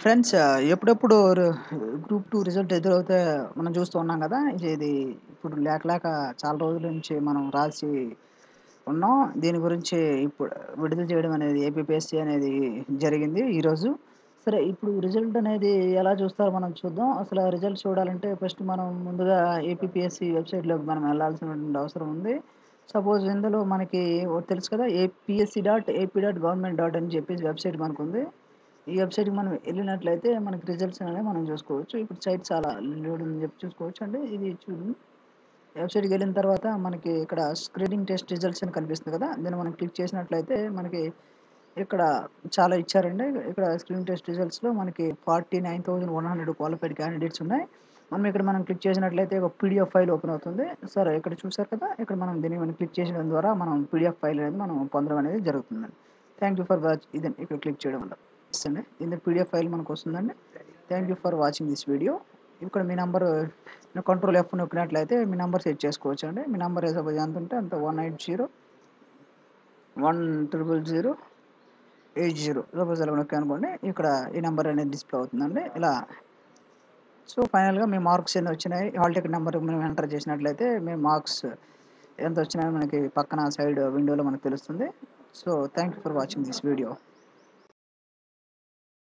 Friends ఎప్పుడెప్పుడు group 2 result ఎదురవుతే మనం చూస్తూ ఉన్నాం గదా! ఇది ఇప్పుడు లేక చాలా రోజుల నుంచి మనం రాసి ఉన్నాం. దీని గురించి ఇప్పుడు విడుదల చేయడం అనేది ఏపీపీఎస్సీ అనేది జరిగింది ఈరోజు. సరే ఇప్పుడు రిజల్ట్ అనేది ఎలా చూస్తారో మనం చూద్దాం. అసలు ఆ రిజల్ట్ చూడాలంటే ఫస్ట్ మనం ముందుగా ఏపీపీఎస్సీ వెబ్‌సైట్‌లోకి మనం వెళ్ళాల్సినటువంటి అవసరం ఉంది. సపోజ్ ఇందులో మనకి ఒకటి తెలుసు కదా! ఏపీ.ఏపీ.గవర్నమెంట్.ఇన్ అని చెప్పేసి వెబ్‌సైట్ మనకుంది. ఈ వెబ్‌సైట్‌కి మనం ఎళ్ళినట్లయితే మనకి రిజల్ట్స్ అనేవి మనం చూసుకోవచ్చు. ఇప్పుడు సైట్ చాలా లోడ్ ఉందని చెప్పి చూసుకోవచ్చండి. ఇది చూడండి. వెబ్‌సైట్‌కెళ్ళిన తర్వాత మనకి ఇక్కడ స్క్రీనింగ్ టెస్ట్ రిజల్ట్స్ అని కనిపిస్తుంది కదా! దీన్ని మనం క్లిక్ చేసినట్లయితే మనకి ఇక్కడ చాలా ఇచ్చారండి. ఇక్కడ స్క్రీనింగ్ టెస్ట్ రిజల్ట్స్‌లో మనకి 49,100 క్వాలిఫైడ్ క్యాండిడేట్స్ ఉన్నాయి. మనం క్లిక్ చేసినట్లయితే ఒక పీడీఎఫ్ ఫైల్ ఓపెన్ అవుతుంది. సరే ఇక్కడ చూసారు కదా! ఇక్కడ దీన్ని మనం క్లిక్ చేయడం ద్వారా మనం పీడీఎఫ్ ఫైల్ అనేది మనం పొందడం అనేది జరుగుతుందండి. థాంక్ యూ ఫర్ ఇదండి ఇక్కడ క్లిక్ చేయడం వల్ల. యెస్ అండి. ఇది పీడీఎఫ్ ఫైల్ మనకొస్తుందండి. Thank you for watching this video. ఇక్కడ మీ నంబరు కంట్రోల్ F నొక్కినట్లయితే మీ నంబర్ సెట్ చేసుకోవచ్చండి. మీ నంబర్ సపోజ్ ఎంతుంటే అంత 180 100 80 సపోజ్ ఇలా నొక్కామనుకోండి. ఇక్కడ ఈ నంబర్ అనేది డిస్‌ప్లే అవుతుందండి. ఇలా సో, ఫైనల్‌గా మీ మార్క్స్ ఎన్నొచ్చినాయి, హాల్ టికెట్ నంబర్ మనం ఎంటర్ చేసినట్లయితే మీ మార్క్స్ ఎంతొచ్చినాయో మనకి పక్కన సైడ్ విండోలో మనకు తెలుస్తుంది. So, thank you for watching this video.